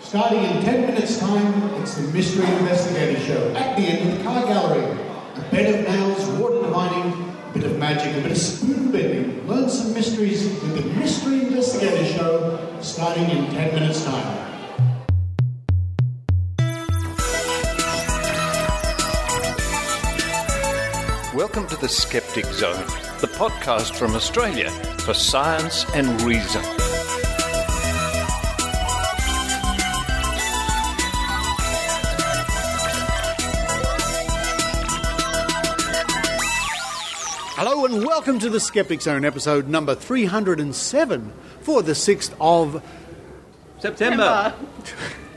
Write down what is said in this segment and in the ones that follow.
Starting in 10 minutes' time, it's the Mystery Investigator Show. At the end of the car gallery, a bed of nails, water divining, a bit of magic, a bit of spoon bending. Learn some mysteries with the Mystery Investigator Show, starting in 10 minutes' time. Welcome to the Skeptic Zone, the podcast from Australia for science and reason. Hello and welcome to the Skeptic Zone, episode number 307 for the 6th of September.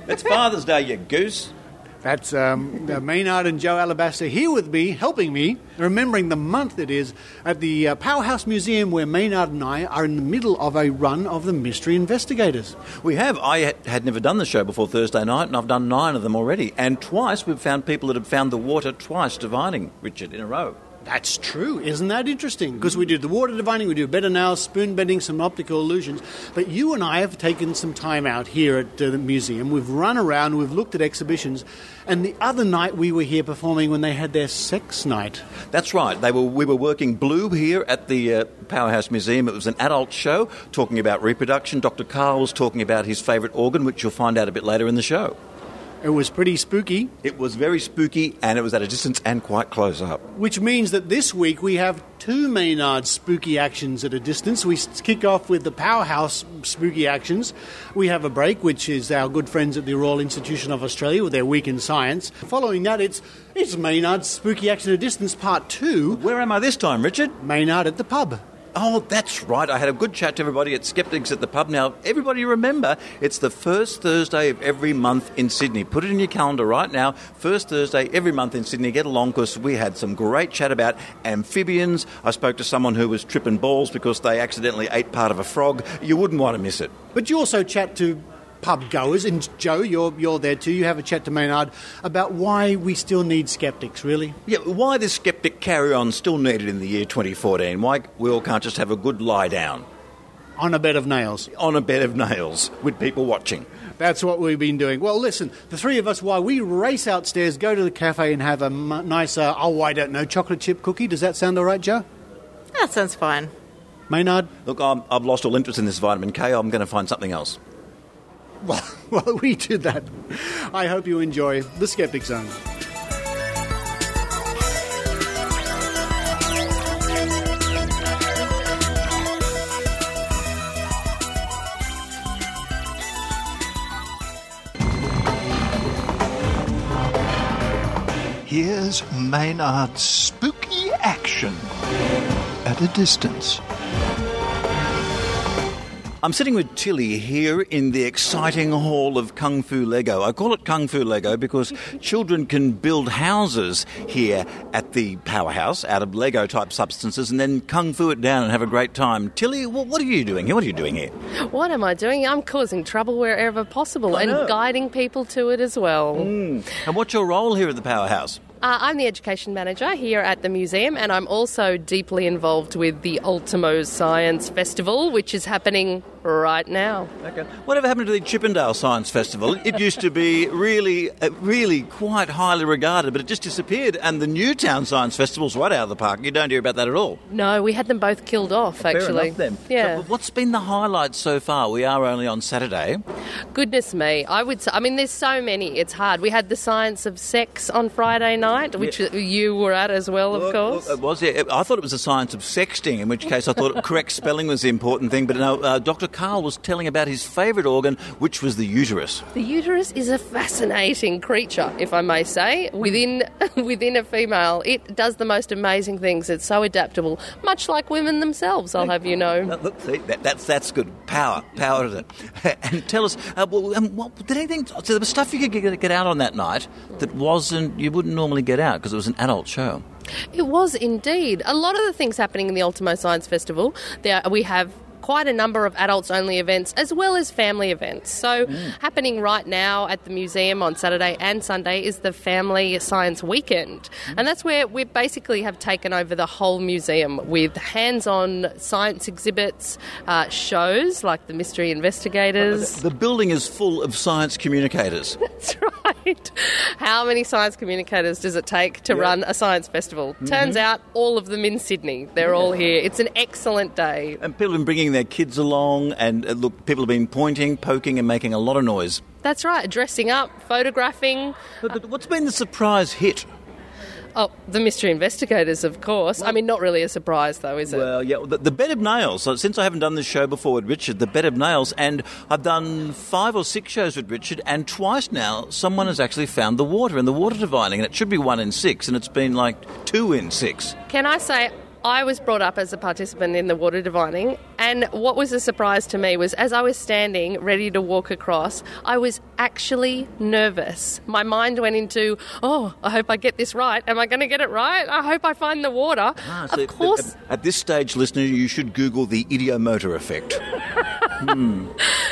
It's Father's Day, you goose. That's Maynard and Alabaster here with me, helping me, remembering the month it is, at the Powerhouse Museum where Maynard and I are in the middle of a run of the Mystery Investigators. We have. I had never done the show before Thursday night, and I've done 9 of them already. And twice we've found people that have found the water twice divining, Richard, in a row. That's true. Isn't that interesting? Because we do the water divining, we do better now, spoon bending, some optical illusions. But you and I have taken some time out here at the museum. We've run around, we've looked at exhibitions. And the other night we were here performing when they had their sex night. That's right. We were working blue here at the Powerhouse Museum. It was an adult show talking about reproduction. Dr. Carl was talking about his favourite organ, which you'll find out a bit later in the show. It was pretty spooky. It was very spooky, and it was at a distance and quite close up. Which means that this week we have 2 Maynard spooky actions at a distance. We kick off with the Powerhouse spooky actions. We have a break, which is our good friends at the Royal Institution of Australia with their Week in Science. Following that, it's Maynard's spooky action at a distance, part 2. Where am I this time, Richard? Maynard at the pub. Oh, that's right. I had a good chat to everybody at Skeptics at the pub. Now, everybody remember, it's the first Thursday of every month in Sydney. Put it in your calendar right now. First Thursday every month in Sydney. Get along, because we had some great chat about amphibians. I spoke to someone who was tripping balls because they accidentally ate part of a frog. You wouldn't want to miss it. But you also chat to pub goers, and Joe, you're there too. You have a chat to Maynard about why we still need skeptics, really. Yeah, why this skeptic carry-on still needed in the year 2014. Why we all can't just have a good lie down. On a bed of nails. On a bed of nails, with people watching. That's what we've been doing. Well, listen, the three of us, while we race outstairs, go to the cafe and have a nice, chocolate chip cookie. Does that sound all right, Joe? That sounds fine. Maynard? Look, I've lost all interest in this vitamin K. I'm going to find something else. Well, we did that. I hope you enjoy the Skeptic Zone. Here's Maynard's spooky action at a distance. I'm sitting with Tilly here in the exciting hall of Kung Fu Lego. I call it Kung Fu Lego because children can build houses here at the Powerhouse out of Lego-type substances and then Kung Fu it down and have a great time. Tilly, what are you doing here? What are you doing here? What am I doing? I'm causing trouble wherever possible and guiding people to it as well. And what's your role here at the Powerhouse? I'm the education manager here at the museum, and I'm also deeply involved with the Ultimo Science Festival, which is happening right now. Okay. Whatever happened to the Chippendale Science Festival? It used to be really quite highly regarded, but it just disappeared. And the Newtown Science Festival's right out of the park. You don't hear about that at all. No, we had them both killed off, actually. Fair enough, then. Yeah. So, what's been the highlight so far? We are only on Saturday. Goodness me. I would say, there's so many. It's hard. We had the science of sex on Friday night, which you were at as well, of course. It was, yeah. I thought it was the science of sexting, in which case I thought correct spelling was the important thing. But no, Dr. Carl was telling about his favourite organ, which was the uterus. The uterus is a fascinating creature, if I may say, within a female. It does the most amazing things. It's so adaptable, much like women themselves, I'll have you know. Look, see, that's good. Power is it? And tell us, did anything? So there was stuff you could get out on that night that you wouldn't normally get out because it was an adult show. It was indeed. A lot of the things happening in the Ultimo Science Festival, we have quite a number of adults-only events as well as family events. So happening right now at the museum on Saturday and Sunday is the Family Science Weekend. And that's where we basically have taken over the whole museum with hands-on science exhibits, shows like the Mystery Investigators. The building is full of science communicators. That's right. How many science communicators does it take to run a science festival? Turns out all of them in Sydney. They're all here. It's an excellent day. And people have been bringing their kids along, and look, people have been pointing, poking and making a lot of noise. That's right. Dressing up, photographing. But what's been the surprise hit? Oh, the Mystery Investigators, of course. I mean, not really a surprise, though, is it? Well, yeah, the bed of nails. So since I haven't done this show before with Richard, the bed of nails, and I've done 5 or 6 shows with Richard, and twice now someone has actually found the water in the water divining, and it should be 1 in 6, and it's been like 2 in 6. Can I say, I was brought up as a participant in the water divining, and what was a surprise to me was as I was standing ready to walk across, I was actually nervous. My mind went into, I hope I get this right. Am I going to get it right? I hope I find the water. So of course. At this stage, listener, you should Google the idiomotor effect.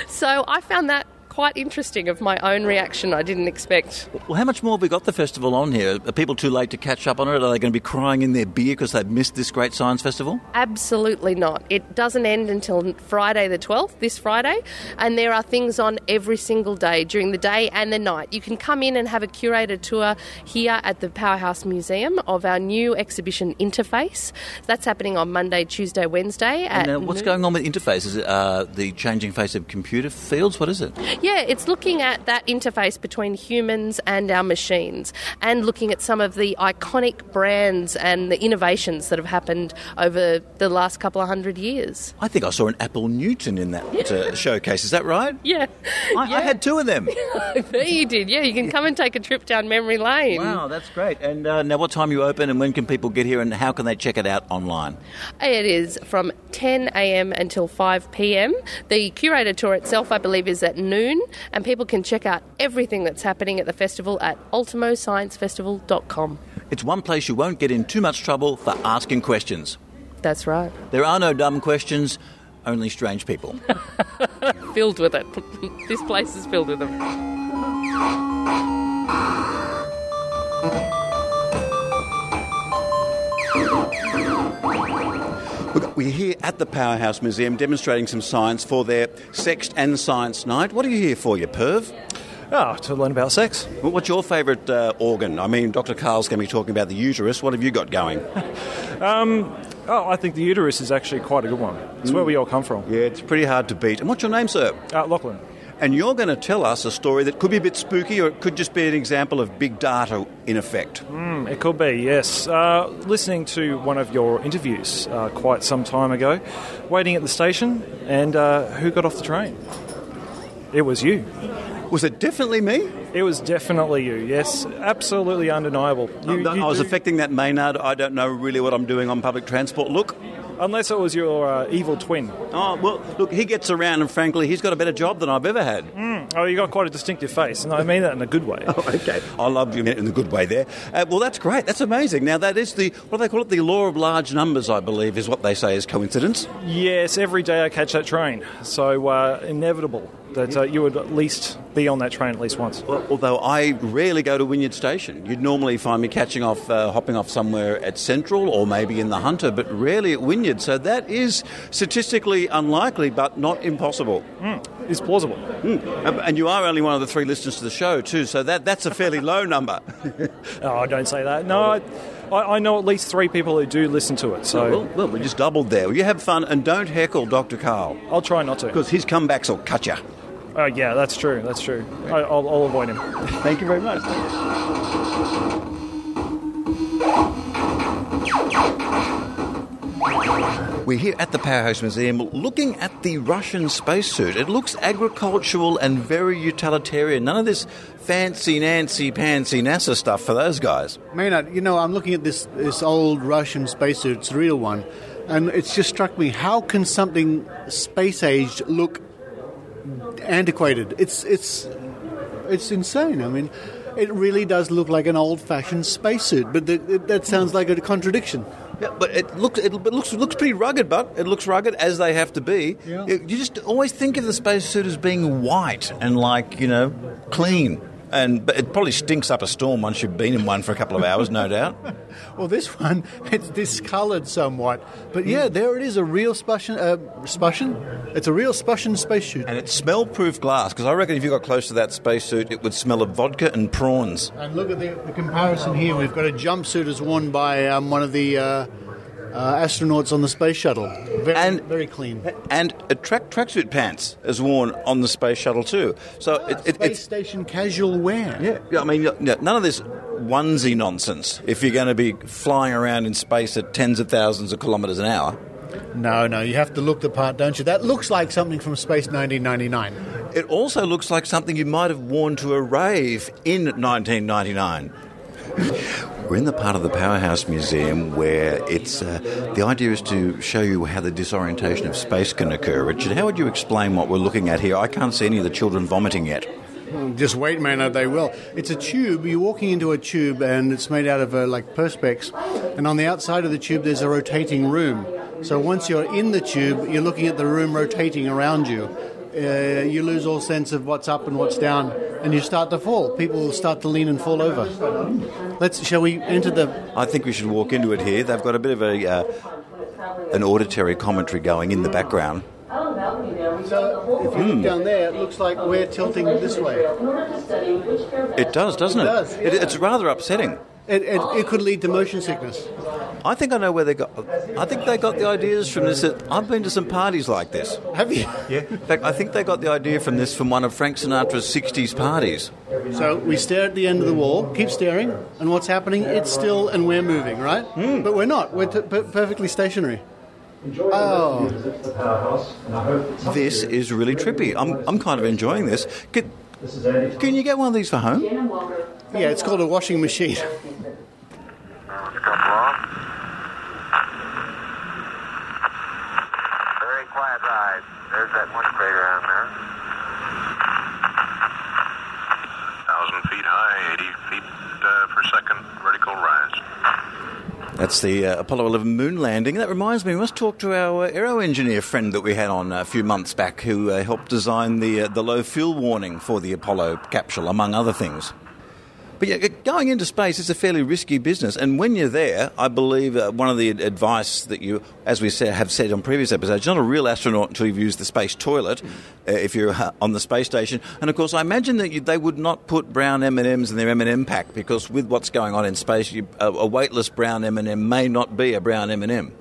So I found that quite interesting of my own reaction. I didn't expect. Well, how much more have we got the festival on here? Are people too late to catch up on it? Are they going to be crying in their beer because they've missed this great science festival? Absolutely not. It doesn't end until Friday the 12th, this Friday, and there are things on every single day, during the day and the night. You can come in and have a curated tour here at the Powerhouse Museum of our new exhibition Interface. That's happening on Monday, Tuesday, Wednesday. And what's going on with Interface? Is it the changing face of computer fields? What is it? Yeah, it's looking at that interface between humans and our machines and looking at some of the iconic brands and the innovations that have happened over the last couple of 100 years. I think I saw an Apple Newton in that showcase. Is that right? Yeah. I had 2 of them. There you did. Yeah, you can come and take a trip down memory lane. Wow, that's great. And now what time are you open and when can people get here and how can they check it out online? It is from 10 a.m. until 5 p.m. The curated tour itself, I believe, is at noon, and people can check out everything that's happening at the festival at ultimosciencefestival.com. It's one place you won't get in too much trouble for asking questions. That's right. There are no dumb questions, only strange people. Filled with it. This place is filled with them. Look, we're here at the Powerhouse Museum demonstrating some science for their Sex and Science Night. What are you here for, you perv? To learn about sex. Well, what's your favourite organ? I mean, Dr. Carl's going to be talking about the uterus. What have you got going? I think the uterus is actually quite a good one. It's where we all come from. Yeah, it's pretty hard to beat. And what's your name, sir? Lachlan. And you're going to tell us a story that could be a bit spooky or it could just be an example of big data in effect. It could be, yes. Listening to one of your interviews quite some time ago, waiting at the station, and who got off the train? It was you. Was it definitely me? It was definitely you, yes. Absolutely undeniable. I was affecting that Maynard. I don't know really what I'm doing on public transport. Look. Unless it was your evil twin. Oh, well, look, he gets around and frankly, he's got a better job than I've ever had. Oh, you got quite a distinctive face, and I mean that in a good way. Oh, okay. I love you in the good way there. Well, that's great. That's amazing. Now, that is what do they call it? The law of large numbers, I believe, is what they say is coincidence. Yes, every day I catch that train. So, inevitable that you would at least be on that train at least once. Well, although I rarely go to Wynyard Station. You'd normally find me hopping off somewhere at Central or maybe in the Hunter, but rarely at Wynyard. So that is statistically unlikely, but not impossible. It's plausible. And you are only one of the 3 listeners to the show, too, so that's a fairly low number. Oh, don't say that. No, I know at least 3 people who do listen to it. So well, we just doubled there. Well, you have fun and don't heckle Dr. Carl. I'll try not to. Because his comebacks will cut you. Oh, yeah, that's true. I'll avoid him. Thank you very much. We're here at the Powerhouse Museum looking at the Russian spacesuit. It looks agricultural and very utilitarian. None of this fancy Nancy-pantsy NASA stuff for those guys. Maynard, I'm looking at this old Russian spacesuit. It's a real one. And it's just struck me, how can something space-aged look antiquated? It's insane. I mean, it really does look like an old-fashioned spacesuit, but that sounds like a contradiction. Yeah, but it looks pretty rugged, but it looks rugged as they have to be. Yeah. You just always think of the spacesuit as being white and clean. But it probably stinks up a storm once you've been in one for a couple of hours, no doubt. Well, this one, it's discoloured somewhat. But yeah, there it is, a real Spushin. It's a real Spushin spacesuit. And it's smell-proof glass, because I reckon if you got close to that spacesuit, it would smell of vodka and prawns. And look at the comparison here. We've got a jumpsuit as worn by one of the astronauts on the space shuttle. Very clean. And a tracksuit pants is worn on the space shuttle too. So Space station casual wear. Yeah, I mean, none of this onesie nonsense if you're going to be flying around in space at tens of thousands of kilometres an hour. No, you have to look the part, don't you? That looks like something from Space 1999. It also looks like something you might have worn to a rave in 1999. We're in the part of the Powerhouse Museum where it's the idea is to show you how the disorientation of space can occur. Richard, how would you explain what we're looking at here? I can't see any of the children vomiting yet. Just wait, Maynard, they will. It's a tube. You're walking into a tube, and it's made out of perspex. And on the outside of the tube, there's a rotating room. So once you're in the tube, you're looking at the room rotating around you. You lose all sense of what's up and what's down, and you start to fall. People will start to lean and fall over. Shall we enter the... I think we should walk into it here. They've got a bit of an auditory commentary going in the background. So if you look down there, it looks like we're tilting this way. It does, doesn't it? It does, yeah. It's rather upsetting. It could lead to motion sickness. I think I know where they got... I think they got the ideas from this. I've been to some parties like this. Have you? Yeah. In fact, I think they got the idea from this from one of Frank Sinatra's 60s parties. So we stare at the end of the wall, keep staring, and what's happening? It's still and we're moving, right? But we're not. We're perfectly stationary. Oh. This is really trippy. I'm kind of enjoying this. Can you get one of these for home? Yeah, it's called a washing machine. Very quiet ride. There's that one crater on there. 1,000 feet high, 80 feet per second vertical rise. That's the Apollo 11 moon landing. That reminds me, we must talk to our aero engineer friend that we had on a few months back who helped design the low fuel warning for the Apollo capsule, among other things. But yeah, going into space is a fairly risky business, and when you're there, I believe one of the advice that you, as we have said on previous episodes, you're not a real astronaut until you've used the space toilet, if you're on the space station. And of course, I imagine that they would not put brown M&Ms in their M&M pack, because with what's going on in space, a weightless brown M&M may not be a brown M&M.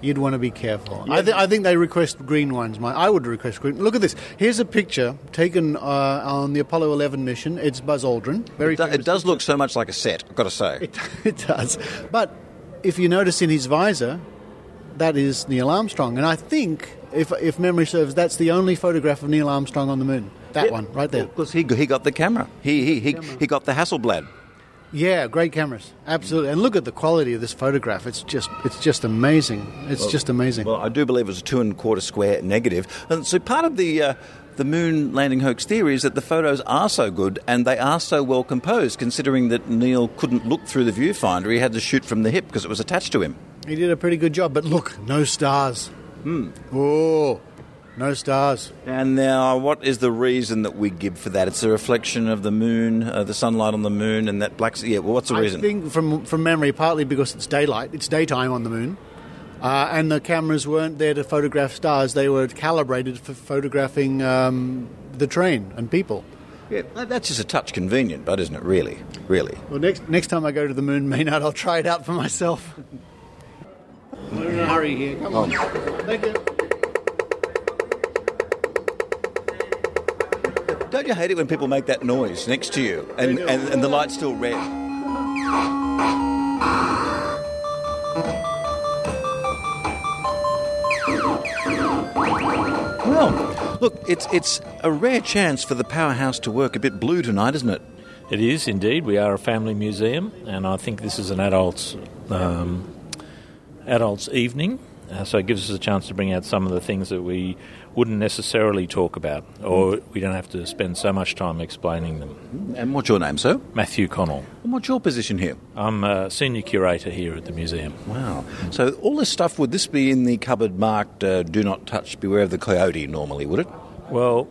You'd want to be careful. Yeah. I think they request green ones. I would request green. Look at this. Here's a picture taken on the Apollo 11 mission. It's Buzz Aldrin. It does look so much like a set, I've got to say. It does. But if you notice in his visor, that is Neil Armstrong. And I think, if memory serves, that's the only photograph of Neil Armstrong on the moon. That one, right there. Because he got the camera. He got the Hasselblad. Yeah, great cameras, absolutely. And look at the quality of this photograph. It's just amazing. Just amazing. Well, I do believe it was a 2¼ square negative. And so part of the moon landing hoax theory is that the photos are so good and they are so well composed, considering that Neil couldn't look through the viewfinder. He had to shoot from the hip because it was attached to him. He did a pretty good job, but look, no stars. Oh, no stars. And now, what is the reason that we give for that? It's a reflection of the moon, the sunlight on the moon, and that black... Yeah, well, what's the reason? I think from memory, partly because it's daylight. It's daytime on the moon. And the cameras weren't there to photograph stars. They were calibrated for photographing the train and people. Yeah, that's just a touch convenient, but isn't it, really? Really. Well, next time I go to the moon, Maynard, I'll try it out for myself. We're in a hurry here. Come on. Thank you. Don't you hate it when people make that noise next to you and the light's still red? Well, look, it's a rare chance for the Powerhouse to work a bit blue tonight, isn't it? It is indeed. We are a family museum, and I think this is an adults evening, so it gives us a chance to bring out some of the things that we wouldn't necessarily talk about, or we don't have to spend so much time explaining them. And what's your name, sir? Matthew Connell. Well, And what's your position here? I'm a senior curator here at the museum. Wow. So all this stuff, would this be in the cupboard marked do not touch, beware of the coyote normally, would it? Well,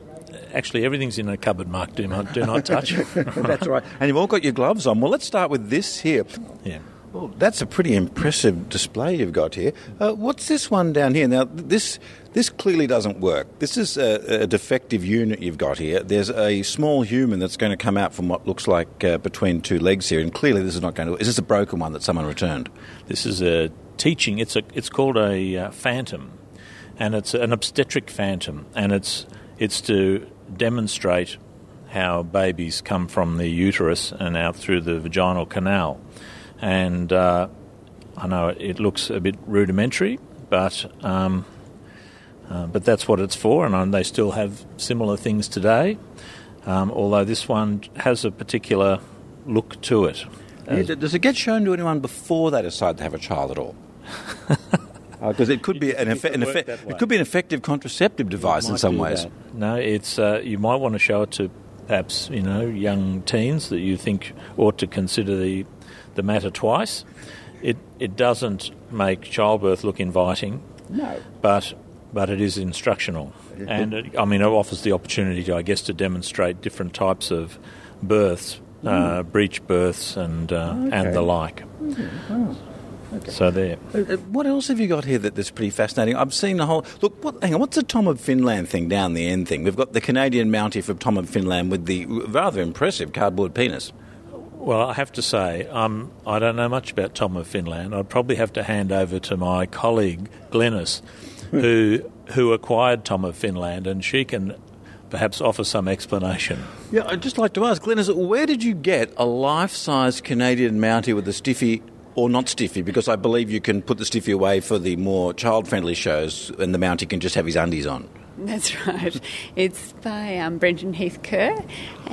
actually everything's in a cupboard marked do not touch. That's right. And you've all got your gloves on. Well, let's start with this here. Yeah. Well, that's a pretty impressive display you've got here. What's this one down here? Now, this clearly doesn't work. This is a defective unit you've got here. There's a small human that's going to come out from what looks like between two legs here, and clearly this is not going to work. Is this a broken one that someone returned? This is a teaching. It's called a phantom, and it's an obstetric phantom, and it's to demonstrate how babies come from the uterus and out through the vaginal canal. And I know it looks a bit rudimentary, but that's what it's for, and they still have similar things today, although this one has a particular look to it. Does it get shown to anyone before they decide to have a child at all? Because it could be it could be an effective contraceptive device in some ways. That. No, it's you might want to show it to perhaps young teens that you think ought to consider the matter twice. It doesn't make childbirth look inviting. No, but it is instructional, and it offers the opportunity, I guess, to demonstrate different types of births, breech births, and the like. Oh. Okay. So there. What else have you got here that's pretty fascinating? I've seen the whole... Look, hang on, what's the Tom of Finland thing down the end thing? We've got the Canadian Mountie from Tom of Finland with the rather impressive cardboard penis. Well, I have to say, I don't know much about Tom of Finland. I'd probably have to hand over to my colleague, Glenys, who acquired Tom of Finland, and she can perhaps offer some explanation. Yeah, I'd just like to ask, Glenys, where did you get a life-size Canadian Mountie with a stiffy... Or not stiffy, because I believe you can put the stiffy away for the more child-friendly shows and the Mountie can just have his undies on. That's right. It's by Brendan Heath Kerr,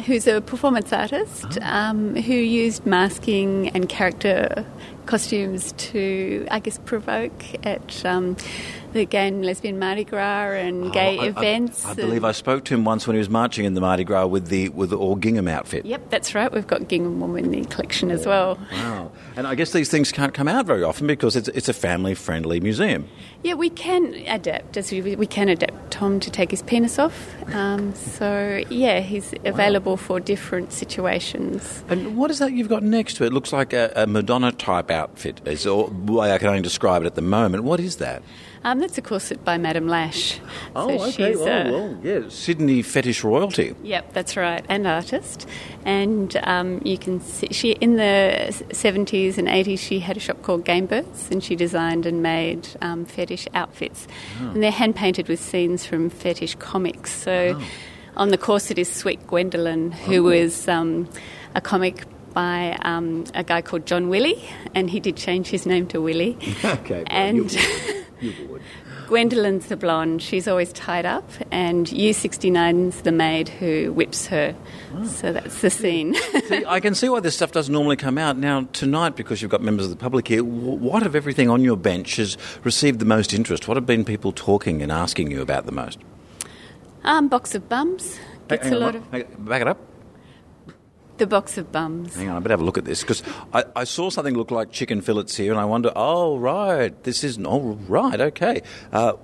who's a performance artist who used masking and character costumes to, I guess, provoke at the gay and lesbian Mardi Gras and gay events. I believe I spoke to him once when he was marching in the Mardi Gras with the all gingham outfit. Yep, that's right. We've got gingham woman in the collection as well. Wow. And I guess these things can't come out very often because it's a family-friendly museum. Yeah, we can adapt. We can adapt Tom to take his penis off. So, yeah, he's available for different situations. And what is that you've got next to it? It looks like a Madonna-type outfit. Is the way I can only describe it at the moment. What is that? That's a corset by Madame Lash. Oh, so okay. She's Sydney fetish royalty. Yep, that's right, and artist. And you can see she in the 70s and 80s she had a shop called Game Birds, and she designed and made fetish outfits, and they're hand painted with scenes from fetish comics. So on the corset is Sweet Gwendolyn, who was a comic by a guy called John Willie, and he did change his name to Willie. Okay, and you would. Gwendolyn's the blonde. She's always tied up, and U69's the maid who whips her. So that's the scene. See, I can see why this stuff doesn't normally come out. Now, tonight, because you've got members of the public here, what of everything on your bench has received the most interest? What have been people talking and asking you about the most? Box of bums. Gets a lot of... Back it up. The box of bums. Hang on, I better have a look at this, because I saw something look like chicken fillets here, and I wonder, okay.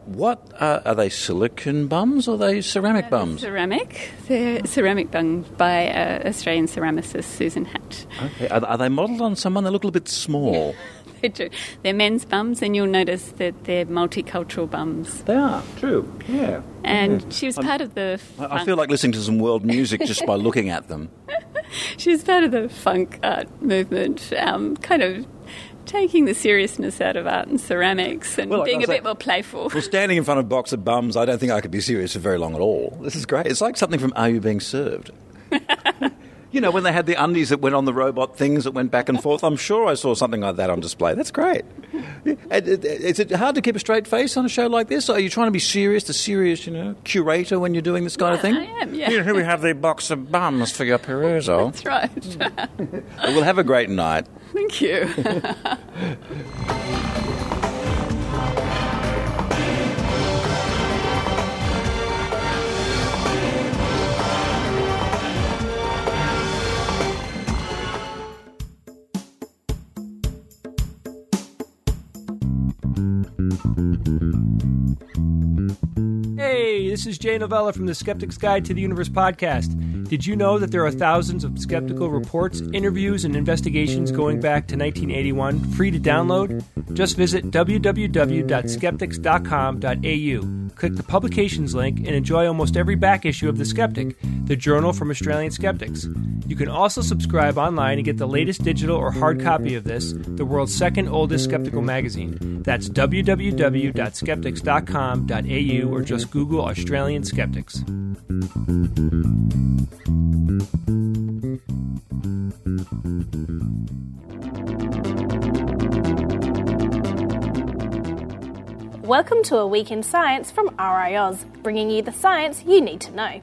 What are they, silicone bums or are they ceramic bums? Ceramic. They're ceramic bums by Australian ceramicist Susan Hatch. Okay. Are they modelled on someone? They look a little bit small. They do. They're men's bums, and you'll notice that they're multicultural bums. They are, true, yeah. And she was part of the... I feel like listening to some world music just by looking at them. She was part of the funk art movement, kind of taking the seriousness out of art and ceramics and being a bit more playful. Well, standing in front of a box of bums, I don't think I could be serious for very long at all. This is great. It's like something from Are You Being Served? You know, when they had the undies that went on the robot things that went back and forth, I'm sure I saw something like that on display. That's great. Is it hard to keep a straight face on a show like this? Or are you trying to be serious, curator when you're doing this kind of thing? I am, yeah. Here we have the box of bums for your perusal. That's right. We'll have a great night. Thank you. Hey, this is Jay Novella from the Skeptic's Guide to the Universe podcast. Did you know that there are thousands of skeptical reports, interviews, and investigations going back to 1981, free to download? Just visit www.skeptics.com.au. Click the publications link and enjoy almost every back issue of The Skeptic, the journal from Australian skeptics. You can also subscribe online and get the latest digital or hard copy of this, the world's second oldest skeptical magazine. That's www.skeptics.com.au or just Google Australian Skeptics. Welcome to A Week in Science from RiAus, bringing you the science you need to know.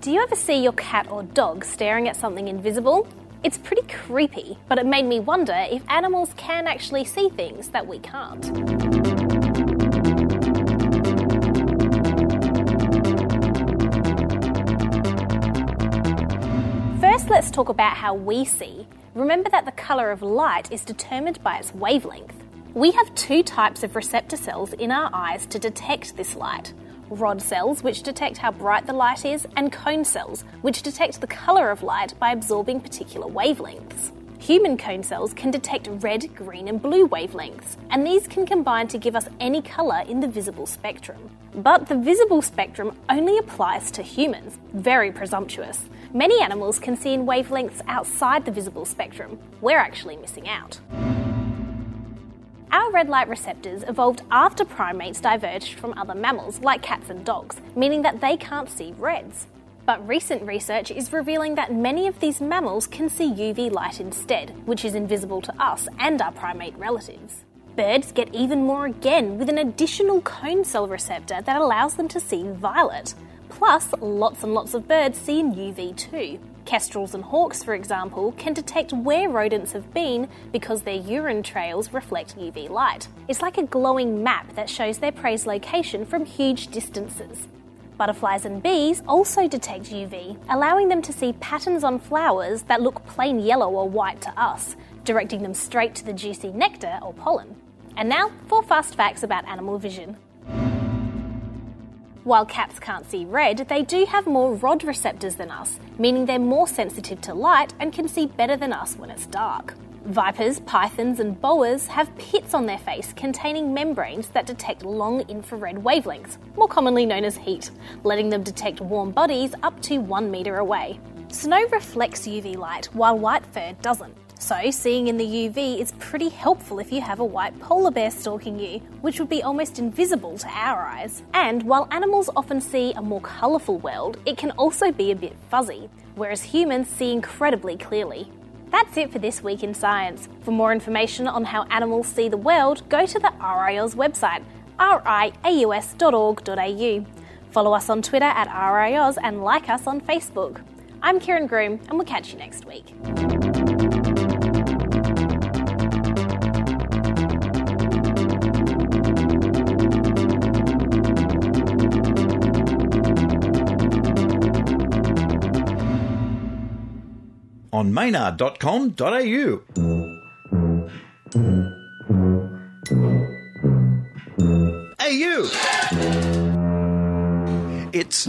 Do you ever see your cat or dog staring at something invisible? It's pretty creepy, but it made me wonder if animals can actually see things that we can't. First, let's talk about how we see. Remember that the colour of light is determined by its wavelength. We have two types of receptor cells in our eyes to detect this light. Rod cells, which detect how bright the light is, and cone cells, which detect the colour of light by absorbing particular wavelengths. Human cone cells can detect red, green and blue wavelengths, and these can combine to give us any colour in the visible spectrum. But the visible spectrum only applies to humans. Very presumptuous. Many animals can see in wavelengths outside the visible spectrum. We're actually missing out. Our red light receptors evolved after primates diverged from other mammals, like cats and dogs, meaning that they can't see reds. But recent research is revealing that many of these mammals can see UV light instead, which is invisible to us and our primate relatives. Birds get even more again, with an additional cone cell receptor that allows them to see violet. Plus, lots and lots of birds see in UV too. Kestrels and hawks, for example, can detect where rodents have been because their urine trails reflect UV light. It's like a glowing map that shows their prey's location from huge distances. Butterflies and bees also detect UV, allowing them to see patterns on flowers that look plain yellow or white to us, directing them straight to the juicy nectar or pollen. And now, 4 fast facts about animal vision. While cats can't see red, they do have more rod receptors than us, meaning they're more sensitive to light and can see better than us when it's dark. Vipers, pythons and boas have pits on their face containing membranes that detect long infrared wavelengths, more commonly known as heat, letting them detect warm bodies up to 1 metre away. Snow reflects UV light, while white fur doesn't. So, seeing in the UV is pretty helpful if you have a white polar bear stalking you, which would be almost invisible to our eyes. And while animals often see a more colourful world, it can also be a bit fuzzy, whereas humans see incredibly clearly. That's it for this week in science. For more information on how animals see the world, go to the RiAus website, riaus.org.au. Follow us on Twitter at RiAus and like us on Facebook. I'm Kieran Groom, and we'll catch you next week. On maynard.com.au. AU. It's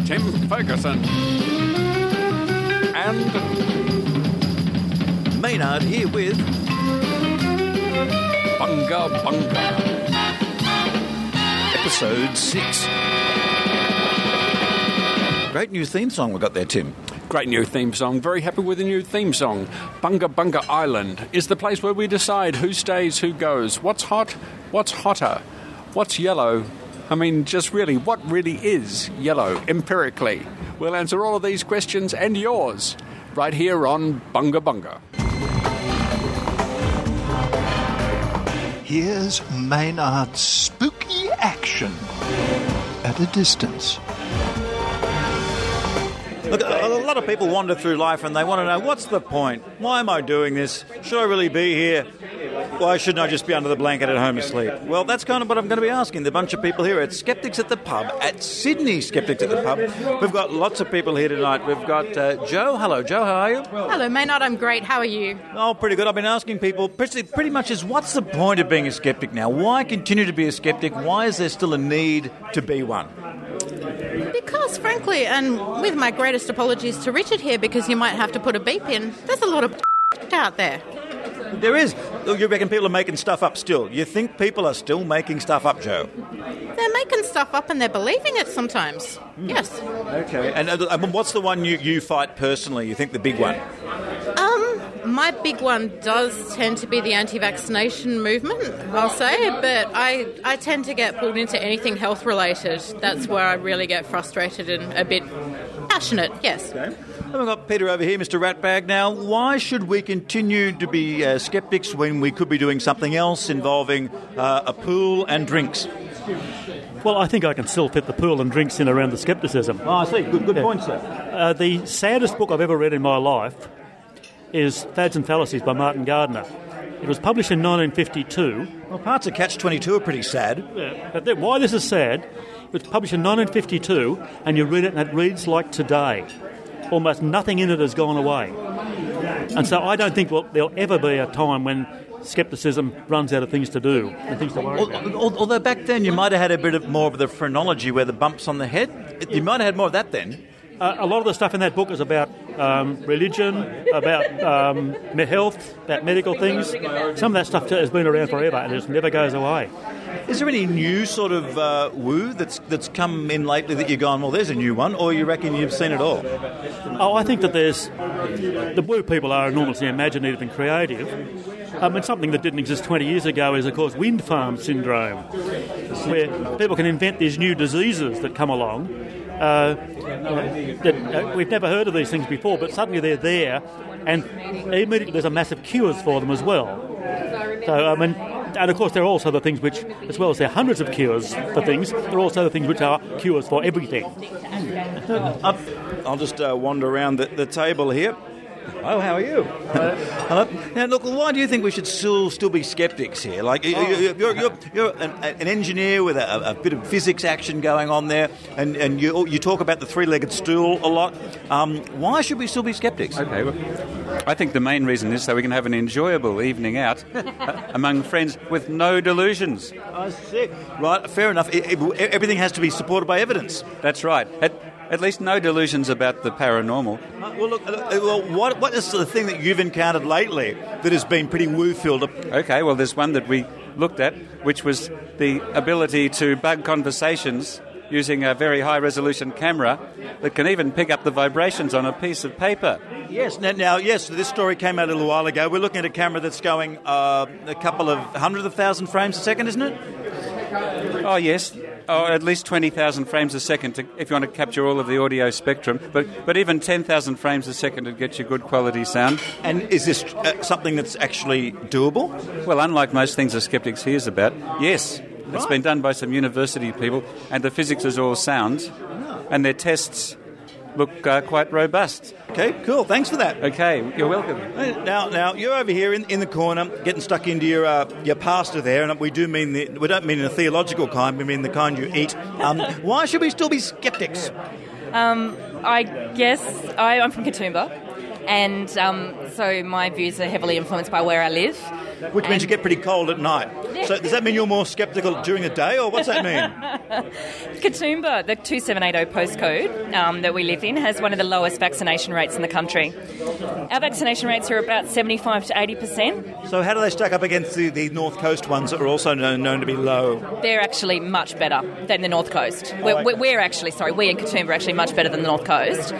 Tim Ferguson and Maynard here with Bunga Bunga. Episode 6. Great new theme song we got there, Tim. Great new theme song. Very happy with the new theme song. Bunga Bunga Island is the place where we decide who stays, who goes, what's hot, what's hotter, what's yellow. I mean, just really, what really is yellow, empirically? We'll answer all of these questions and yours right here on Bunga Bunga. Here's Maynard's spooky action at a distance. Look, a lot of people wander through life and they want to know, what's the point? Why am I doing this? Should I really be here? Why shouldn't I just be under the blanket at home asleep? Well, that's kind of what I'm going to be asking the bunch of people here at Skeptics at the Pub, at Sydney Skeptics at the Pub. We've got lots of people here tonight. We've got Jo. Hello, Jo. How are you? Hello, Maynard. I'm great. How are you? Oh, pretty good. I've been asking people pretty much is what's the point of being a skeptic now? Why continue to be a skeptic? Why is there still a need to be one? Because, frankly, and with my greatest apologies to Richard here, because you might have to put a beep in, there's a lot of out there. There is. You reckon people are making stuff up still? You think people are still making stuff up, Jo? They're making stuff up and they're believing it sometimes. Yes. Okay. And what's the one you fight personally? You think the big one? My big one does tend to be the anti-vaccination movement, I'll say, but I tend to get pulled into anything health-related. That's where I really get frustrated and a bit passionate, yes. Okay. And we've got Peter over here, Mr. Ratbag. Now, why should we continue to be skeptics when we could be doing something else involving a pool and drinks? Well, I think I can still fit the pool and drinks in around the scepticism. Oh, I see. Good point, sir. The saddest book I've ever read in my life is Fads and Fallacies by Martin Gardner. It was published in 1952. Well, parts of Catch-22 are pretty sad. Yeah. But why this is sad, it was published in 1952, and you read it and it reads like today. Almost nothing in it has gone away. And so I don't think there'll ever be a time when scepticism runs out of things to do and things to worry about. Although back then you might have had a bit more of the phrenology where the bumps on the head. You might have had more of that then. A lot of the stuff in that book is about religion, about health, about medical things. Some of that stuff has been around forever and it just never goes away. Is there any new sort of woo that's come in lately that you're going, well, there's a new one, or you reckon you've seen it all? Oh, I think that the woo people are enormously imaginative and creative. And something that didn't exist 20 years ago is, of course, wind farm syndrome, where people can invent these new diseases that come along. We've never heard of these things before, but suddenly they're there, and immediately there's a massive cures for them as well. So, and of course there are also the things which, as well as there are hundreds of cures for things, there are also the things which are cures for everything. I'll just wander around the table here. Oh, how are you? Hello. Now, look, why do you think we should still be skeptics here? Like, you're an engineer with a bit of physics action going on there, and you talk about the three-legged stool a lot. Why should we still be skeptics? Okay, well, I think the main reason is so we can have an enjoyable evening out among friends with no delusions. I see. Right, fair enough. Everything has to be supported by evidence. That's right. At least no delusions about the paranormal. What is the thing that you've encountered lately that has been pretty woo-filled? Okay, well, there's one that we looked at, which was the ability to bug conversations using a very high-resolution camera that can even pick up the vibrations on a piece of paper. Yes, yes, this story came out a little while ago. We're looking at a camera that's going a couple of hundreds of thousand frames a second, isn't it? Oh, yes. Oh, at least 20,000 frames a second if you want to capture all of the audio spectrum. But even 10,000 frames a second to get you good quality sound. And is this something that's actually doable? Well, unlike most things a skeptic hears about, yes. Right. It's been done by some university people, and the physics is all sound, and their tests look quite robust. Okay, cool. Thanks for that. Okay, you're welcome. Now you're over here in the corner, getting stuck into your pasta there, and we don't mean in a theological kind. We mean the kind you eat. Why should we still be skeptics? I guess I'm from Katoomba, and so my views are heavily influenced by where I live. Which means you get pretty cold at night. So does that mean you're more sceptical during the day, or what's that mean? Katoomba, the 2780 postcode that we live in, has one of the lowest vaccination rates in the country. Our vaccination rates are about 75 to 80%. So how do they stack up against the North Coast ones that are also known to be low? They're actually much better than the North Coast. We in Katoomba are actually much better than the North Coast.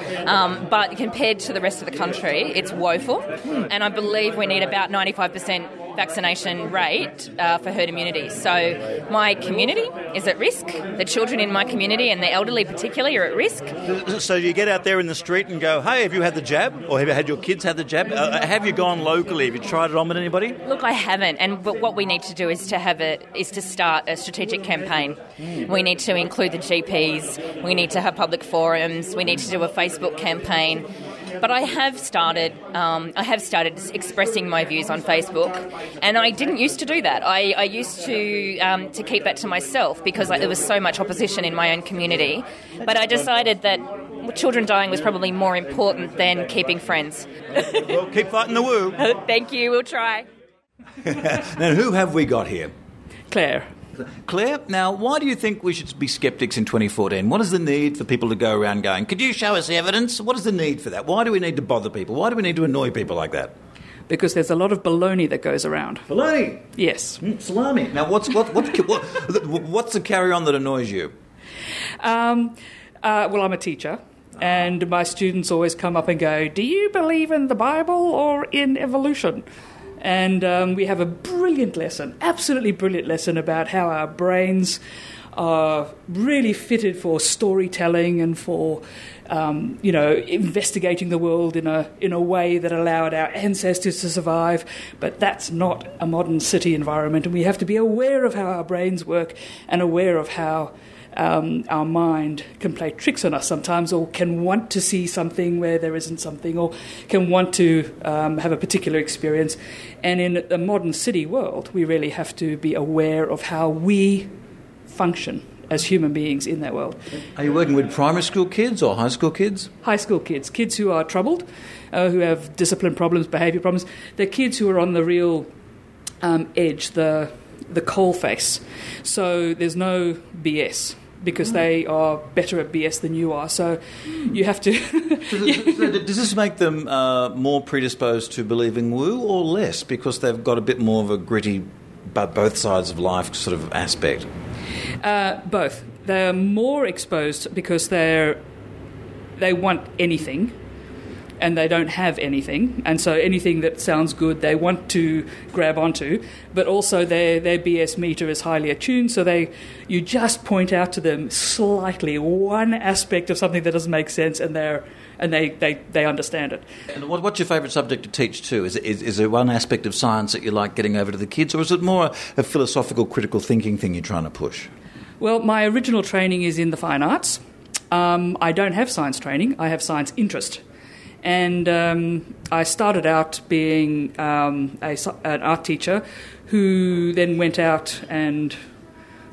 But compared to the rest of the country, it's woeful. And I believe we need about 95% vaccination rate for herd immunity. So my community is at risk. The children in my community and the elderly particularly are at risk. So you get out there in the street and go, hey, have you had the jab? Or have you had your kids had the jab? Have you gone locally? Have you tried it on with anybody? Look, I haven't. But what we need to do is to start a strategic campaign. We need to include the GPs. We need to have public forums. We need to do a Facebook campaign. But I have started expressing my views on Facebook, and I didn't used to do that. I used to keep that to myself because there was so much opposition in my own community. But I decided that children dying was probably more important than keeping friends. Well, keep fighting the woo. Thank you, we'll try. Now, who have we got here? Claire. Claire, now, why do you think we should be skeptics in 2014? What is the need for people to go around going, could you show us evidence? What is the need for that? Why do we need to bother people? Why do we need to annoy people like that? Because there's a lot of baloney that goes around. Baloney? Yes. Salami. Now, what's the carry-on that annoys you? Well, I'm a teacher, and my students always come up and go, do you believe in the Bible or in evolution? And we have a brilliant lesson, absolutely brilliant lesson about how our brains are really fitted for storytelling and for, investigating the world in a way that allowed our ancestors to survive. But that's not a modern city environment, and we have to be aware of how our brains work and aware of how our mind can play tricks on us sometimes, or can want to see something where there isn't something, or can want to have a particular experience. And in the modern city world, we really have to be aware of how we function as human beings in that world. Are you working with primary school kids or high school kids? High school kids. Kids who are troubled, who have discipline problems, behaviour problems. They're kids who are on the real edge, the coal face. So there's no BS, because they are better at BS than you are. So you have to... Does this make them more predisposed to believing woo, or less, because they've got a bit more of a gritty, but both sides of life sort of aspect? Both. They're more exposed because they want anything, and they don't have anything, and so anything that sounds good they want to grab onto, but also their BS meter is highly attuned, so you just point out to them slightly one aspect of something that doesn't make sense, and they understand it. And what's your favourite subject to teach too? Is there one aspect of science that you like getting over to the kids, or is it more a philosophical, critical thinking thing you're trying to push? Well, my original training is in the fine arts. I don't have science training, I have science interest. And I started out being an art teacher who then went out and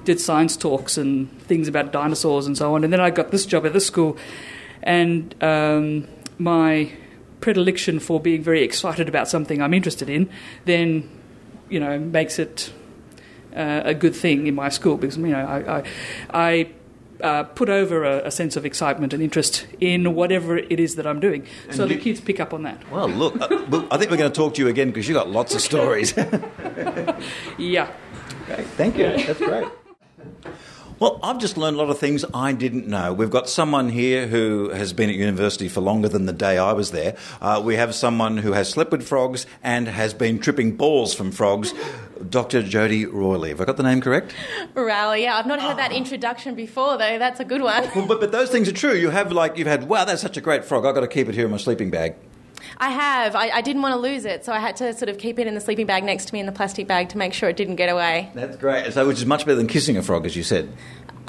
did science talks and things about dinosaurs and so on. And then I got this job at this school, and my predilection for being very excited about something I'm interested in then, makes it a good thing in my school, because, I put over a sense of excitement and interest in whatever it is that I'm doing. So the kids pick up on that. Well, look, I think we're going to talk to you again because you've got lots of stories. Yeah. Great. Thank you. That's great. Well, I've just learned a lot of things I didn't know. We've got someone here who has been at university for longer than the day I was there. We have someone who has slept with frogs and has been tripping balls from frogs, Dr. Jodi Rowley. Have I got the name correct? Rowley, yeah. I've not heard that introduction before, though. That's a good one. Well, but those things are true. You've had, wow, that's such a great frog. I've got to keep it here in my sleeping bag. I have. I didn't want to lose it, so I had to sort of keep it in the sleeping bag next to me in the plastic bag to make sure it didn't get away. That's great. So, which is much better than kissing a frog, as you said.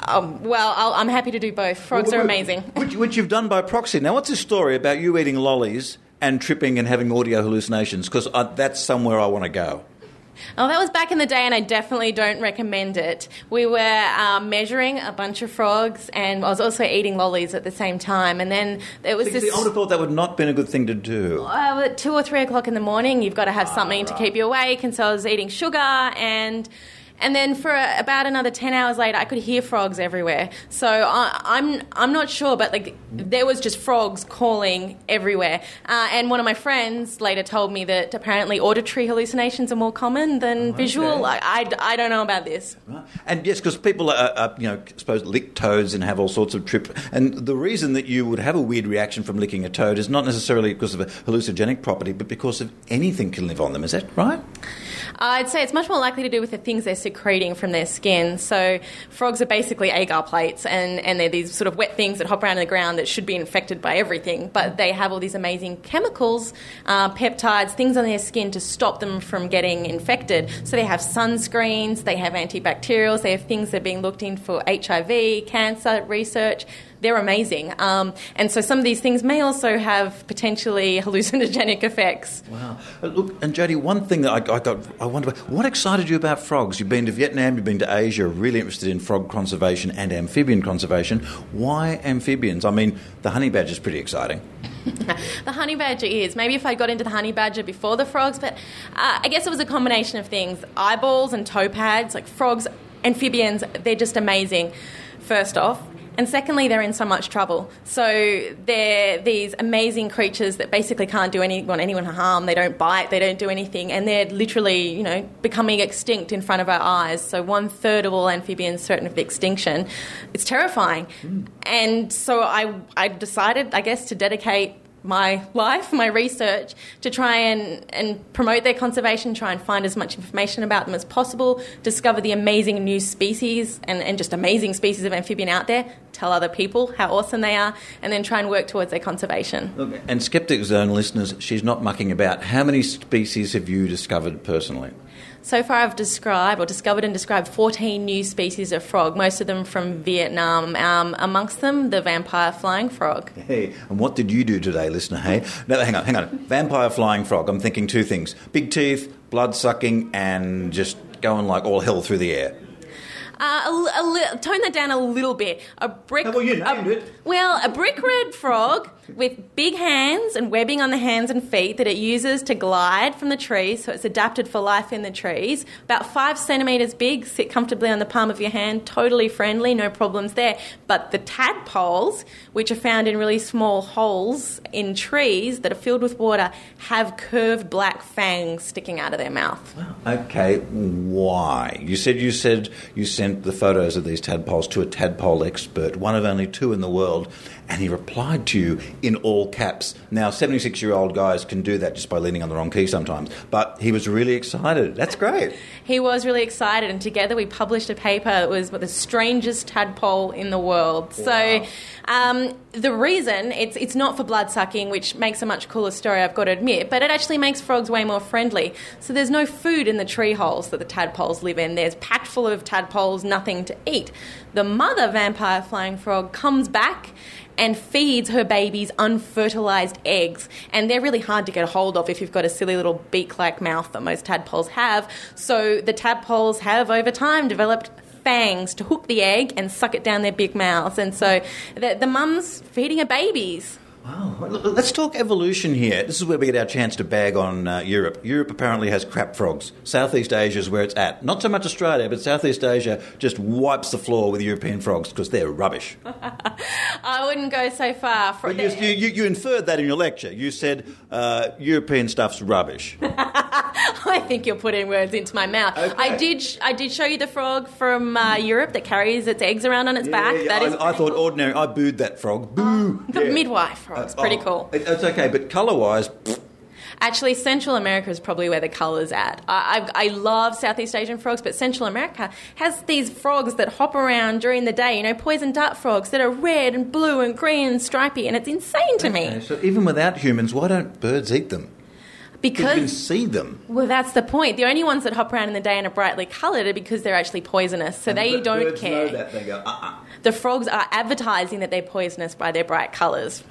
Well, I'm happy to do both. Frogs are amazing. Which you've done by proxy. Now, what's this story about you eating lollies and tripping and having audio hallucinations? Because that's somewhere I want to go. Oh, that was back in the day, and I definitely don't recommend it. We were measuring a bunch of frogs, and I was also eating lollies at the same time. And then there was this... I would have thought that would not have been a good thing to do. At 2 or 3 o'clock in the morning, you've got to have something to keep you awake, and so I was eating sugar, and then for about another 10 hours later, I could hear frogs everywhere. So I'm not sure, but there was just frogs calling everywhere. And one of my friends later told me that apparently auditory hallucinations are more common than visual. I don't know about this. Right. And yes, because people are supposed to lick toads and have all sorts of trip. And the reason that you would have a weird reaction from licking a toad is not necessarily because of a hallucinogenic property, but because of anything can live on them. Is that right? I'd say it's much more likely to do with the things they're secreting from their skin. So frogs are basically agar plates, and they're these sort of wet things that hop around in the ground that should be infected by everything, but they have all these amazing chemicals, peptides, things on their skin to stop them from getting infected. So they have sunscreens, they have antibacterials, they have things that are being looked in for HIV, cancer research. they're amazing. And so some of these things may also have potentially hallucinogenic effects. Wow. Look, and Jodi, one thing that I wonder, what excited you about frogs? You've been to Vietnam, you've been to Asia, really interested in frog conservation and amphibian conservation. Why amphibians? I mean, the honey badger's pretty exciting. The honey badger is. Maybe if I got into the honey badger before the frogs, but I guess it was a combination of things. Eyeballs and toe pads, like frogs, amphibians, they're just amazing, first off. And secondly, they're in so much trouble. So they're these amazing creatures that basically can't do anyone harm. They don't bite, they don't do anything, and they're literally, becoming extinct in front of our eyes. So 1/3 of all amphibians certain of extinction. It's terrifying. And so I decided, I guess, to dedicate my life, my research, to try and promote their conservation, try and find as much information about them as possible, discover the amazing new species and just amazing species of amphibian out there, tell other people how awesome they are, and then try and work towards their conservation. Look, and Skeptic Zone listeners, she's not mucking about. How many species have you discovered personally? So far I've discovered and described 14 new species of frog, most of them from Vietnam, amongst them the vampire flying frog. Hey, and what did you do today, listener? Hey, no, hang on. Vampire flying frog, I'm thinking two things. Big teeth, blood-sucking, and just going like all hell through the air. Tone that down a little bit. Well, you named it. Well, a brick red frog with big hands and webbing on the hands and feet that it uses to glide from the trees, so it's adapted for life in the trees. About 5 centimetres big, sit comfortably on the palm of your hand, totally friendly, no problems there. But the tadpoles, which are found in really small holes in trees that are filled with water, have curved black fangs sticking out of their mouth. Okay, why? You said you sent the photos of these tadpoles to a tadpole expert, one of only 2 in the world, and he replied to you in all caps. Now, 76-year-old guys can do that just by leaning on the wrong key sometimes, but he was really excited. That's great. He was really excited, and together we published a paper that was the strangest tadpole in the world. Wow. So the reason, it's not for blood-sucking, which makes a much cooler story, I've got to admit, but it actually makes frogs way more friendly. So there's no food in the tree holes that the tadpoles live in. There's packed full of tadpoles, nothing to eat. The mother vampire flying frog comes back and feeds her babies unfertilised eggs. And they're really hard to get a hold of if you've got a silly little beak-like mouth that most tadpoles have. So the tadpoles have, over time, developed fangs to hook the egg and suck it down their big mouths. And so the mum's feeding her babies. Wow. Let's talk evolution here. This is where we get our chance to bag on Europe. Europe apparently has crap frogs. Southeast Asia is where it's at. Not so much Australia, but Southeast Asia just wipes the floor with European frogs because they're rubbish. I wouldn't go so far. But you inferred that in your lecture. You said European stuff's rubbish. I think you're putting words into my mouth. Okay. I did show you the frog from Europe that carries its eggs around on its back. Yeah, I thought ordinary. I booed that frog. Boo! The midwife frog. It's pretty cool. It's okay, but colour-wise... Actually, Central America is probably where the colour's at. I love Southeast Asian frogs, but Central America has these frogs that hop around during the day, poison dart frogs that are red and blue and green and stripy, and it's insane to me. So even without humans, why don't birds eat them? Because you can see them. Well, that's the point. The only ones that hop around in the day and are brightly coloured are because they're actually poisonous, so they don't birds care. Know that. They go, The frogs are advertising that they're poisonous by their bright colours.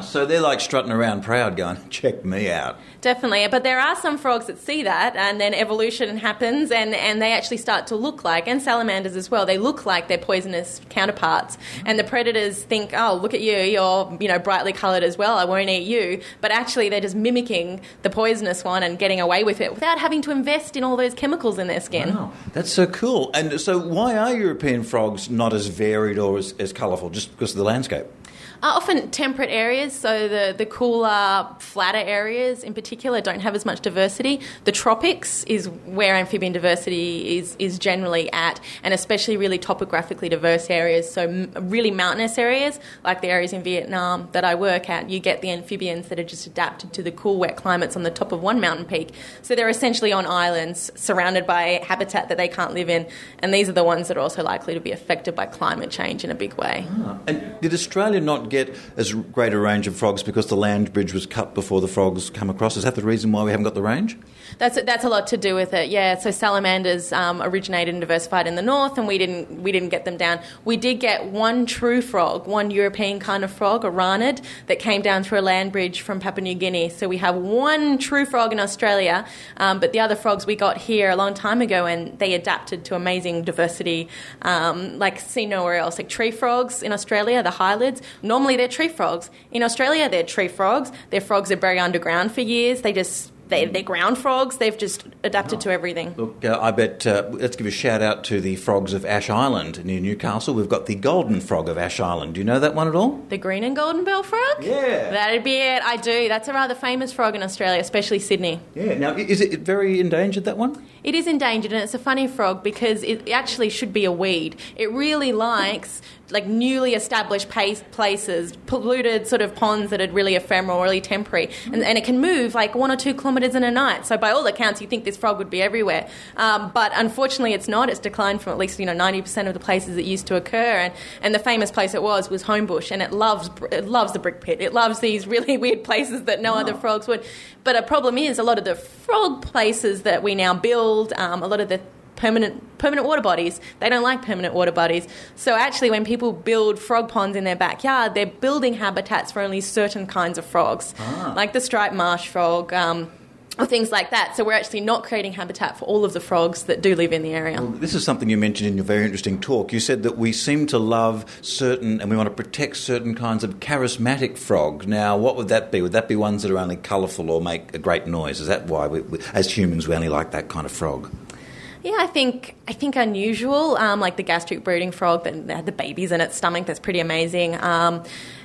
So they're like strutting around proud going, check me out. Definitely, but there are some frogs that see that, and then evolution happens, and they actually start to look like, and salamanders as well, they look like their poisonous counterparts. And the predators think, oh, look at you, you're brightly coloured as well, I won't eat you. But actually they're just mimicking the poisonous one and getting away with it without having to invest in all those chemicals in their skin. Wow, that's so cool. And so why are European frogs not as varied or as colourful, just because of the landscape? Often temperate areas, so the cooler, flatter areas in particular don't have as much diversity. The tropics is where amphibian diversity is generally at, and especially really topographically diverse areas, so really mountainous areas, like the areas in Vietnam that I work at, you get the amphibians that are just adapted to the cool, wet climates on the top of one mountain peak. So they're essentially on islands surrounded by habitat that they can't live in, and these are the ones that are also likely to be affected by climate change in a big way. And did Australia not get as great a range of frogs because the land bridge was cut before the frogs come across? Is that the reason why we haven't got the range? That's a lot to do with it, yeah. So salamanders originated and diversified in the north, and we didn't get them down. We did get one true frog, one European kind of frog, a ranid, that came down through a land bridge from Papua New Guinea. So we have one true frog in Australia, but the other frogs we got here a long time ago, and they adapted to amazing diversity, like seen nowhere else. Like tree frogs in Australia, the hylids, normally they're tree frogs. In Australia, they're tree frogs. They're frogs that bury underground for years. They're ground frogs. They've just adapted to everything. Look, I bet, let's give a shout out to the frogs of Ash Island near Newcastle. We've got the golden frog of Ash Island. Do you know that one at all? The green and golden bell frog? Yeah. That'd be it. I do. That's a rather famous frog in Australia, especially Sydney. Yeah. Now, is it very endangered, that one? It is endangered, and it's a funny frog because it actually should be a weed. It really likes like newly established places, polluted sort of ponds that are really ephemeral, really temporary, and it can move like 1 or 2 kilometres in a night. So by all accounts, you think this frog would be everywhere, but unfortunately, it's not. It's declined from at least 90% of the places it used to occur, and the famous place it was Homebush, and it loves the brick pit. It loves these really weird places that no other frogs would. But a problem is a lot of the frog places that we now build, a lot of the permanent water bodies, they don't like permanent water bodies. So actually when people build frog ponds in their backyard, they're building habitats for only certain kinds of frogs, like the striped marsh frog, or things like that. So we're actually not creating habitat for all of the frogs that do live in the area. Well, this is something you mentioned in your very interesting talk. You said that we seem to love certain, and we want to protect certain kinds of charismatic frog. Now, what would that be? Would that be ones that are only colourful or make a great noise? Is that why, as humans, we only like that kind of frog? Yeah, I think unusual, like the gastric brooding frog that had the babies in its stomach. That's pretty amazing.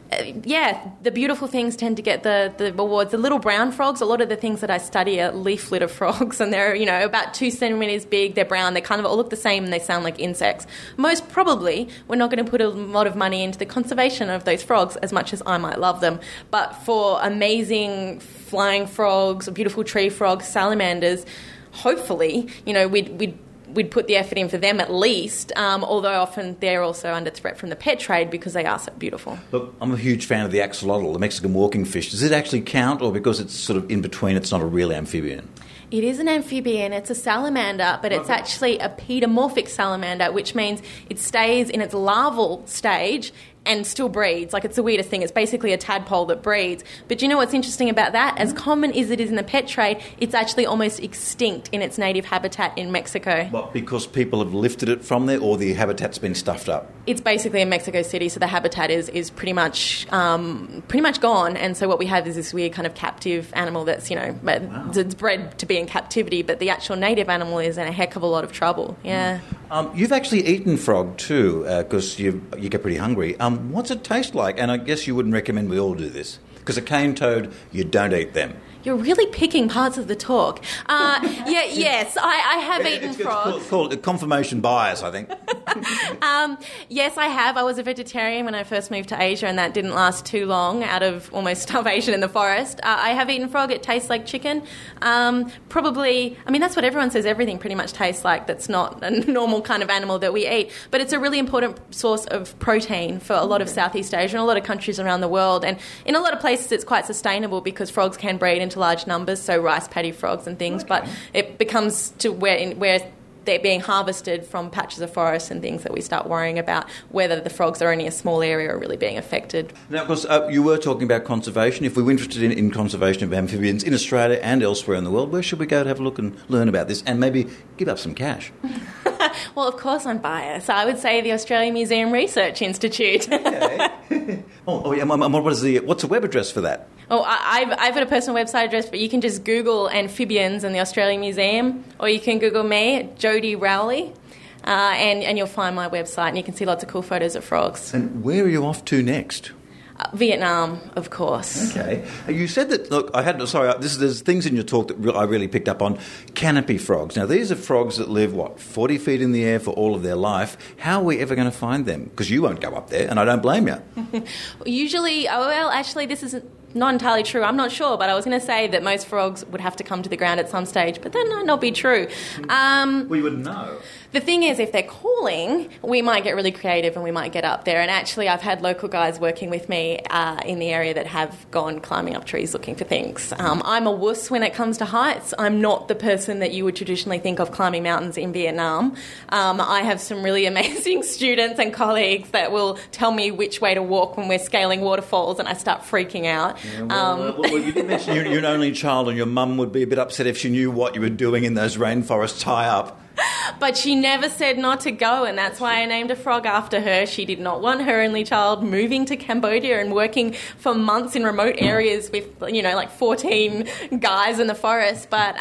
The beautiful things tend to get the awards. The little brown frogs, a lot of the things that I study are leaf litter frogs, and they're about 2 centimetres big. They're brown. They kind of all look the same, and they sound like insects. Most probably, we're not going to put a lot of money into the conservation of those frogs, as much as I might love them. But for amazing flying frogs, or beautiful tree frogs, salamanders, hopefully, we'd put the effort in for them at least, although often they're also under threat from the pet trade because they are so beautiful. Look, I'm a huge fan of the axolotl, the Mexican walking fish. Does it actually count, or because it's sort of in between, it's not a real amphibian? It is an amphibian. It's a salamander, but it's actually a pedomorphic salamander, which means it stays in its larval stage and still breeds. Like, it's the weirdest thing. It's basically a tadpole that breeds. But do you know what's interesting about that? As common as it is in the pet trade, it's actually almost extinct in its native habitat in Mexico. What, because people have lifted it from there, or the habitat's been stuffed up? It's basically in Mexico City, so the habitat is pretty much gone. And so what we have is this weird kind of captive animal that's, it's bred to be in captivity, but the actual native animal is in a heck of a lot of trouble. Yeah. You've actually eaten frog too, because you get pretty hungry. What's it taste like? And I guess you wouldn't recommend we all do this, because a cane toad, you don't eat them. You're really picking parts of the talk. Yes, I have eaten frogs. It's called confirmation bias, I think. Yes, I have. I was a vegetarian when I first moved to Asia, and that didn't last too long out of almost starvation in the forest. I have eaten frog. It tastes like chicken. Probably, that's what everyone says everything pretty much tastes like that's not a normal kind of animal that we eat. But it's a really important source of protein for a lot of Southeast Asia and a lot of countries around the world. And in a lot of places it's quite sustainable because frogs can breed into large numbers, so rice paddy frogs and things, but it becomes to where they're being harvested from patches of forest and things that we start worrying about whether the frogs are only a small area or really being affected. Now, of course, you were talking about conservation. If we were interested in conservation of amphibians in Australia and elsewhere in the world, where should we go to have a look and learn about this and maybe give up some cash? Well, of course I'm biased. I would say the Australian Museum Research Institute. Okay. What's the web address for that? Oh, I've got a personal website address, but you can just Google amphibians in the Australian Museum, or you can Google me, Jodi Rowley, and you'll find my website, and you can see lots of cool photos of frogs. And where are you off to next? Vietnam, of course. Okay. You said that, look, there's things in your talk that I really picked up on. Canopy frogs. Now, these are frogs that live, 40 feet in the air for all of their life. How are we ever going to find them? Because you won't go up there, and I don't blame you. Usually, actually, this is not entirely true. I'm not sure, but I was going to say that most frogs would have to come to the ground at some stage, but that might not be true. We wouldn't know. The thing is, if they're calling, we might get really creative and we might get up there. And actually, I've had local guys working with me in the area that have gone climbing up trees looking for things. I'm a wuss when it comes to heights. I'm not the person that you would traditionally think of climbing mountains in Vietnam. I have some really amazing students and colleagues that will tell me which way to walk when we're scaling waterfalls, and I start freaking out. You did mention you're an only child, and your mum would be a bit upset if she knew what you were doing in those rainforests high up. But she never said not to go, and that's why I named a frog after her. She did not want her only child moving to Cambodia and working for months in remote areas with, 14 guys in the forest. But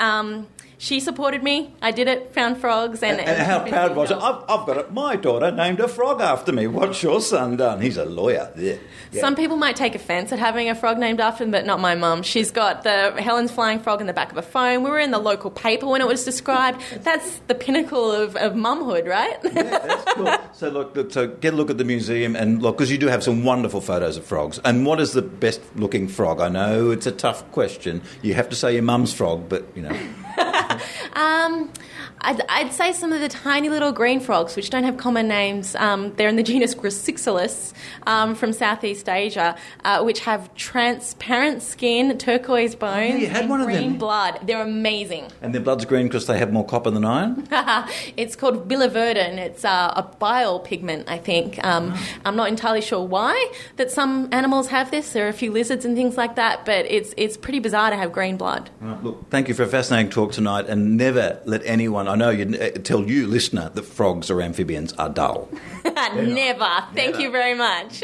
she supported me. I did it, found frogs. And how proud was it? I've got it. My daughter named a frog after me. What's your son done? He's a lawyer. Yeah. Some people might take offence at having a frog named after them, but not my mum. She's got the Helen's flying frog in the back of a phone. We were in the local paper when it was described. That's the pinnacle of mumhood, right? Yeah, that's cool. So get a look at the museum and look, because you do have some wonderful photos of frogs. And what is the best looking frog? I know it's a tough question. You have to say your mum's frog, but I'd say some of the tiny little green frogs, which don't have common names. They're in the genus Grassixilus from Southeast Asia, which have transparent skin, turquoise bones, you had and one of green them. blood. They're amazing. And their blood's green because they have more copper than iron? It's called biliverdin. It's a bile pigment, I think. I'm not entirely sure why that some animals have this. There are a few lizards and things like that, but it's pretty bizarre to have green blood. Look, thank you for a fascinating talk tonight, and never let anyone, I know you tell you, listener, that frogs or amphibians are dull. Never. Thank you very much.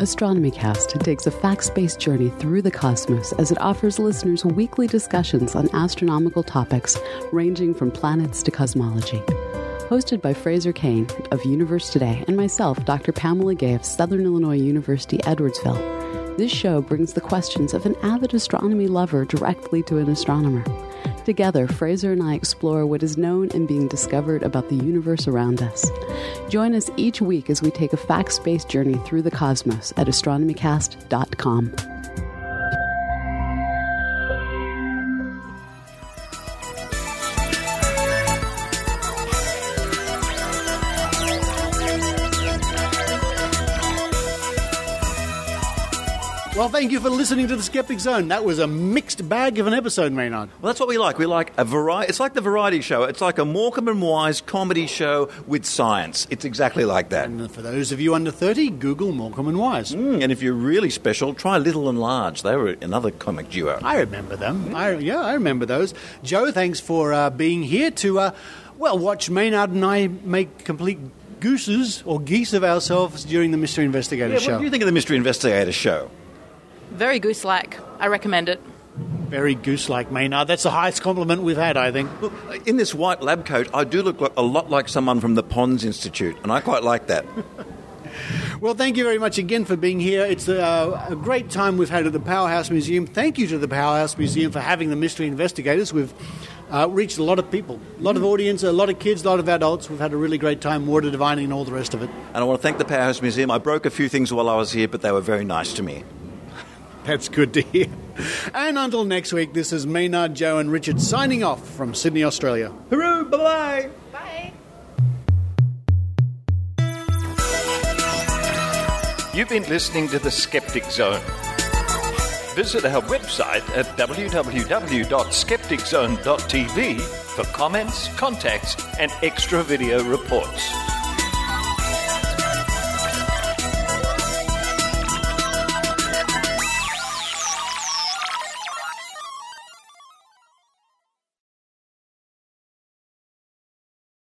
AstronomyCast takes a facts-based journey through the cosmos as it offers listeners weekly discussions on astronomical topics ranging from planets to cosmology. Hosted by Fraser Kane of Universe Today and myself, Dr. Pamela Gay of Southern Illinois University, Edwardsville, this show brings the questions of an avid astronomy lover directly to an astronomer. Together, Fraser and I explore what is known and being discovered about the universe around us. Join us each week as we take a facts-based journey through the cosmos at astronomycast.com. Well, thank you for listening to the Skeptic Zone. That was a mixed bag of an episode, Maynard. Well, that's what we like. We like a variety. It's like the variety show. It's like a Morecambe and Wise comedy show with science. It's exactly like that. And for those of you under 30, Google Morecambe and Wise. And if you're really special, try Little and Large. They were another comic duo. I remember them. I remember those. Joe, thanks for being here to, watch Maynard and I make complete gooses or geese of ourselves during the Mystery Investigator show. What do you think of the Mystery Investigator show? Very goose-like. I recommend it. Very goose-like, Maynard. That's the highest compliment we've had, I think. Look, in this white lab coat, I do look a lot like someone from the Ponds Institute, and I quite like that. Well, thank you very much again for being here. It's a great time we've had at the Powerhouse Museum. Thank you to the Powerhouse Museum for having the Mystery Investigators. We've reached a lot of people, a lot of audience, a lot of kids, a lot of adults. We've had a really great time, water divining and all the rest of it. And I want to thank the Powerhouse Museum. I broke a few things while I was here, but they were very nice to me. That's good to hear. And until next week, this is Maynard, Joe and Richard signing off from Sydney, Australia. Hooroo, bye-bye. Bye. You've been listening to the Skeptic Zone. Visit our website at www.skepticzone.tv for comments, contacts and extra video reports.